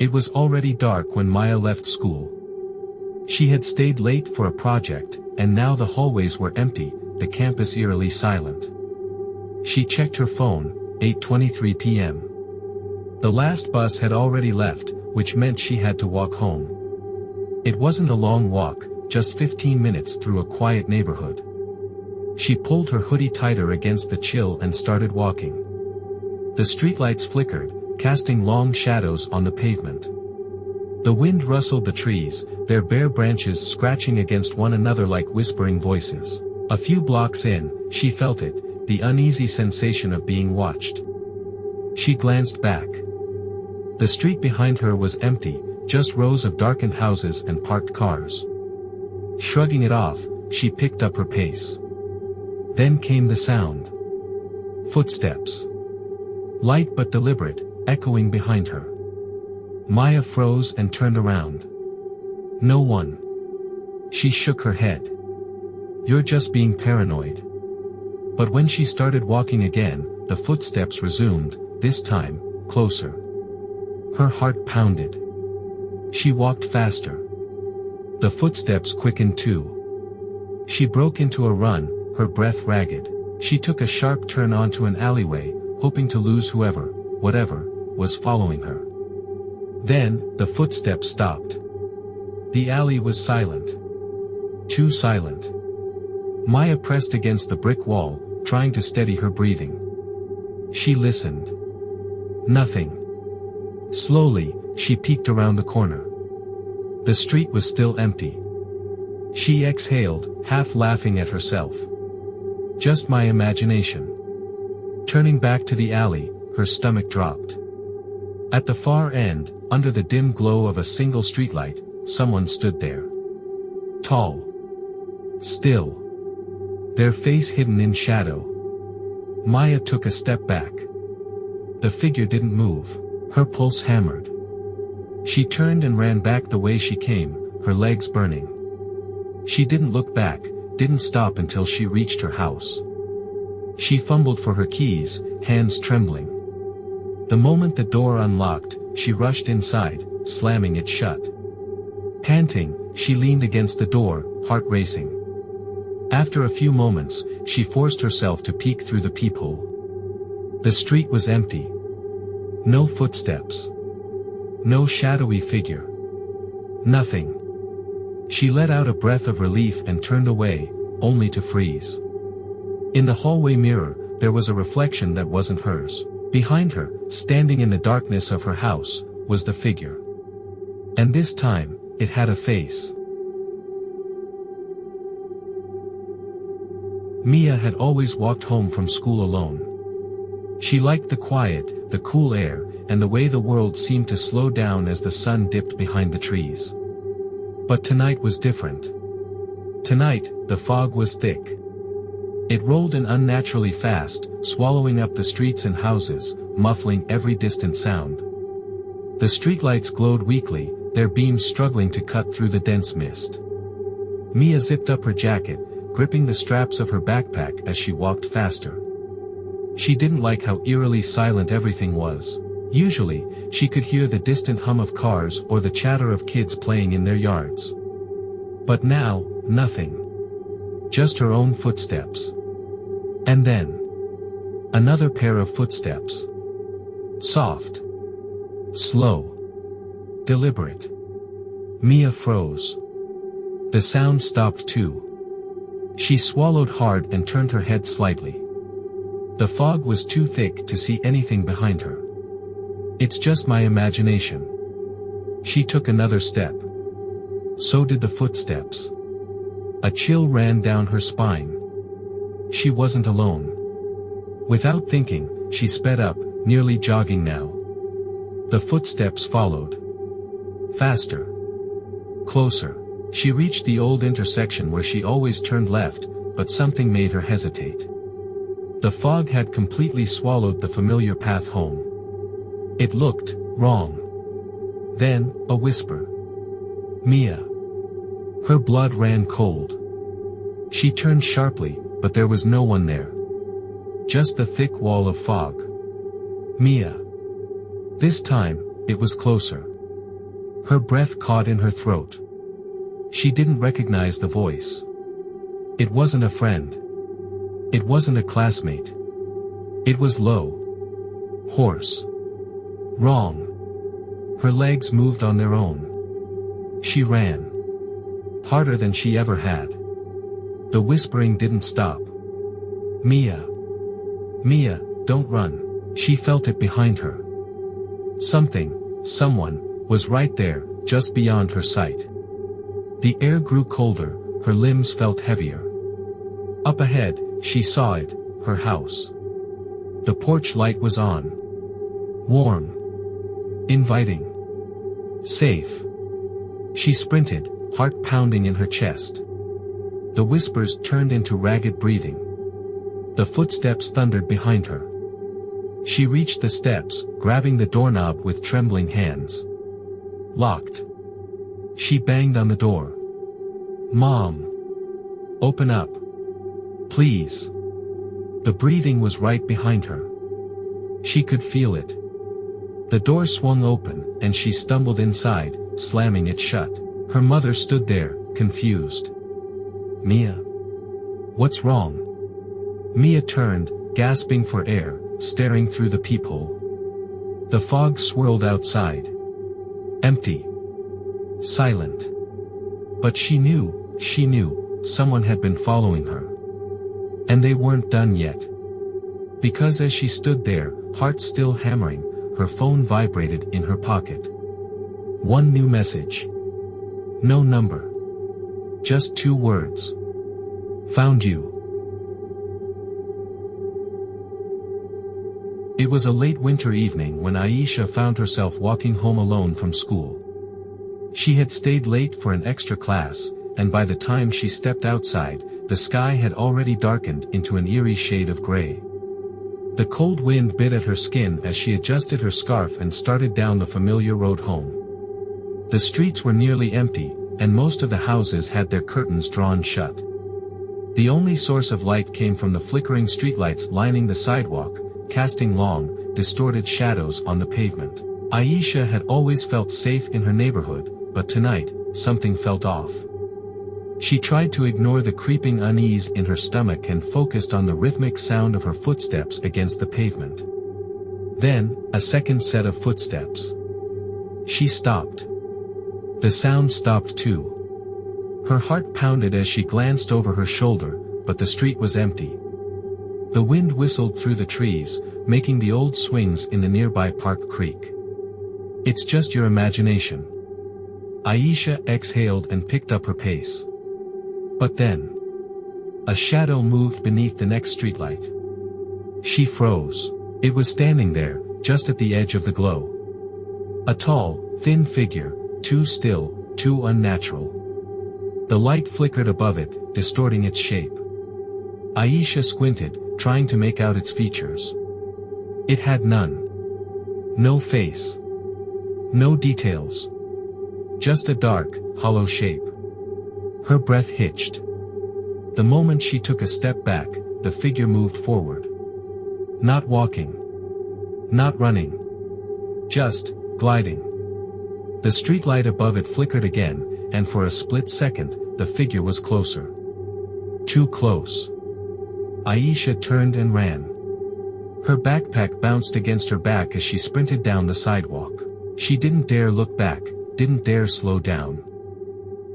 It was already dark when Maya left school. She had stayed late for a project, and now the hallways were empty, the campus eerily silent. She checked her phone, 8:23 p.m. The last bus had already left, which meant she had to walk home. It wasn't a long walk, just 15 minutes through a quiet neighborhood. She pulled her hoodie tighter against the chill and started walking. The streetlights flickered, casting long shadows on the pavement. The wind rustled the trees, their bare branches scratching against one another like whispering voices. A few blocks in, she felt it, the uneasy sensation of being watched. She glanced back. The street behind her was empty, just rows of darkened houses and parked cars. Shrugging it off, she picked up her pace. Then came the sound. Footsteps. Light but deliberate, echoing behind her. Maya froze and turned around. No one. She shook her head. You're just being paranoid. But when she started walking again, the footsteps resumed, this time, closer. Her heart pounded. She walked faster. The footsteps quickened too. She broke into a run, her breath ragged. She took a sharp turn onto an alleyway, hoping to lose whatever, was following her. Then, the footsteps stopped. The alley was silent. Too silent. Maya pressed against the brick wall, trying to steady her breathing. She listened. Nothing. Slowly, she peeked around the corner. The street was still empty. She exhaled, half laughing at herself. Just my imagination. Turning back to the alley, her stomach dropped. At the far end, under the dim glow of a single streetlight, someone stood there. Tall. Still. Their face hidden in shadow. Maya took a step back. The figure didn't move. Her pulse hammered. She turned and ran back the way she came, her legs burning. She didn't look back, didn't stop until she reached her house. She fumbled for her keys, hands trembling. The moment the door unlocked, she rushed inside, slamming it shut. Panting, she leaned against the door, heart racing. After a few moments, she forced herself to peek through the peephole. The street was empty. No footsteps. No shadowy figure. Nothing. She let out a breath of relief and turned away, only to freeze. In the hallway mirror, there was a reflection that wasn't hers. Behind her, standing in the darkness of her house, was the figure. And this time, it had a face. Mia had always walked home from school alone. She liked the quiet, the cool air, and the way the world seemed to slow down as the sun dipped behind the trees. But tonight was different. Tonight, the fog was thick. It rolled in unnaturally fast, swallowing up the streets and houses, muffling every distant sound. The streetlights glowed weakly, their beams struggling to cut through the dense mist. Mia zipped up her jacket, gripping the straps of her backpack as she walked faster. She didn't like how eerily silent everything was. Usually, she could hear the distant hum of cars or the chatter of kids playing in their yards. But now, nothing. Just her own footsteps. And then, another pair of footsteps. Soft. Slow. Deliberate. Mia froze. The sound stopped too. She swallowed hard and turned her head slightly. The fog was too thick to see anything behind her. It's just my imagination. She took another step. So did the footsteps. A chill ran down her spine. She wasn't alone. Without thinking, she sped up, nearly jogging now. The footsteps followed. Faster. Closer. She reached the old intersection where she always turned left, but something made her hesitate. The fog had completely swallowed the familiar path home. It looked wrong. Then, a whisper. Mia. Her blood ran cold. She turned sharply, but there was no one there. Just the thick wall of fog. Mia. This time, it was closer. Her breath caught in her throat. She didn't recognize the voice. It wasn't a friend. It wasn't a classmate. It was low. Hoarse. Wrong. Her legs moved on their own. She ran. Harder than she ever had. The whispering didn't stop. Mia. Mia, don't run. She felt it behind her. Someone, was right there, just beyond her sight. The air grew colder, her limbs felt heavier. Up ahead, she saw it, her house. The porch light was on. Warm. Inviting. Safe. She sprinted, heart pounding in her chest. The whispers turned into ragged breathing. The footsteps thundered behind her. She reached the steps, grabbing the doorknob with trembling hands. Locked. She banged on the door. Mom. Open up. Please. The breathing was right behind her. She could feel it. The door swung open, and she stumbled inside, slamming it shut. Her mother stood there, confused. Mia. What's wrong? Mia turned, gasping for air, staring through the peephole. The fog swirled outside. Empty. Silent. But she knew, someone had been following her. And they weren't done yet. Because as she stood there, heart still hammering, her phone vibrated in her pocket. One new message. No number. Just 2 words. Found you. It was a late winter evening when Aisha found herself walking home alone from school. She had stayed late for an extra class, and by the time she stepped outside, the sky had already darkened into an eerie shade of gray. The cold wind bit at her skin as she adjusted her scarf and started down the familiar road home. The streets were nearly empty, and most of the houses had their curtains drawn shut. The only source of light came from the flickering streetlights lining the sidewalk, casting long, distorted shadows on the pavement. Aisha had always felt safe in her neighborhood, but tonight, something felt off. She tried to ignore the creeping unease in her stomach and focused on the rhythmic sound of her footsteps against the pavement. Then, a second set of footsteps. She stopped. The sound stopped too. Her heart pounded as she glanced over her shoulder, but the street was empty. The wind whistled through the trees, making the old swings in the nearby park creak. It's just your imagination. Aisha exhaled and picked up her pace. But then, a shadow moved beneath the next streetlight. She froze. It was standing there, just at the edge of the glow. A tall, thin figure, too still, too unnatural. The light flickered above it, distorting its shape. Aisha squinted, trying to make out its features. It had none. No face. No details. Just a dark, hollow shape. Her breath hitched. The moment she took a step back, the figure moved forward. Not walking. Not running. Just, gliding. The streetlight above it flickered again, and for a split second, the figure was closer. Too close. Aisha turned and ran. Her backpack bounced against her back as she sprinted down the sidewalk. She didn't dare look back, didn't dare slow down.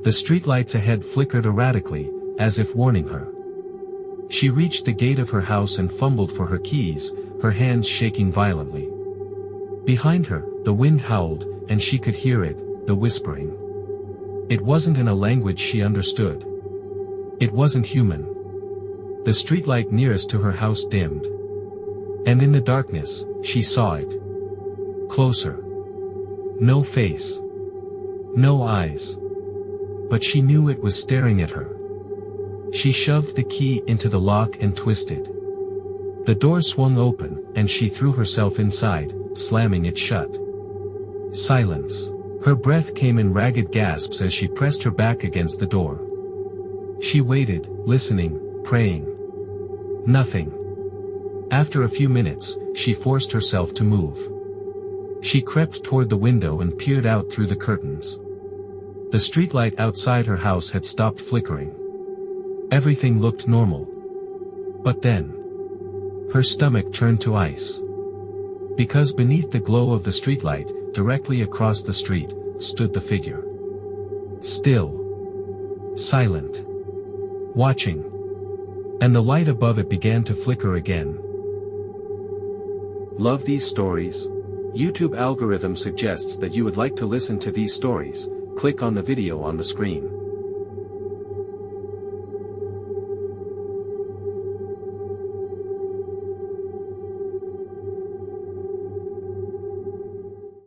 The streetlights ahead flickered erratically, as if warning her. She reached the gate of her house and fumbled for her keys, her hands shaking violently. Behind her, the wind howled, and she could hear it, the whispering. It wasn't in a language she understood. It wasn't human. The streetlight nearest to her house dimmed. And in the darkness, she saw it. Closer. No face. No eyes. But she knew it was staring at her. She shoved the key into the lock and twisted. The door swung open, and she threw herself inside, slamming it shut. Silence. Her breath came in ragged gasps as she pressed her back against the door. She waited, listening, praying. Nothing. After a few minutes, she forced herself to move. She crept toward the window and peered out through the curtains. The streetlight outside her house had stopped flickering. Everything looked normal. But then, her stomach turned to ice. Because beneath the glow of the streetlight, directly across the street, stood the figure. Still. Silent. Watching. And the light above it began to flicker again. Love these stories? YouTube algorithm suggests that you would like to listen to these stories. Click on the video on the screen.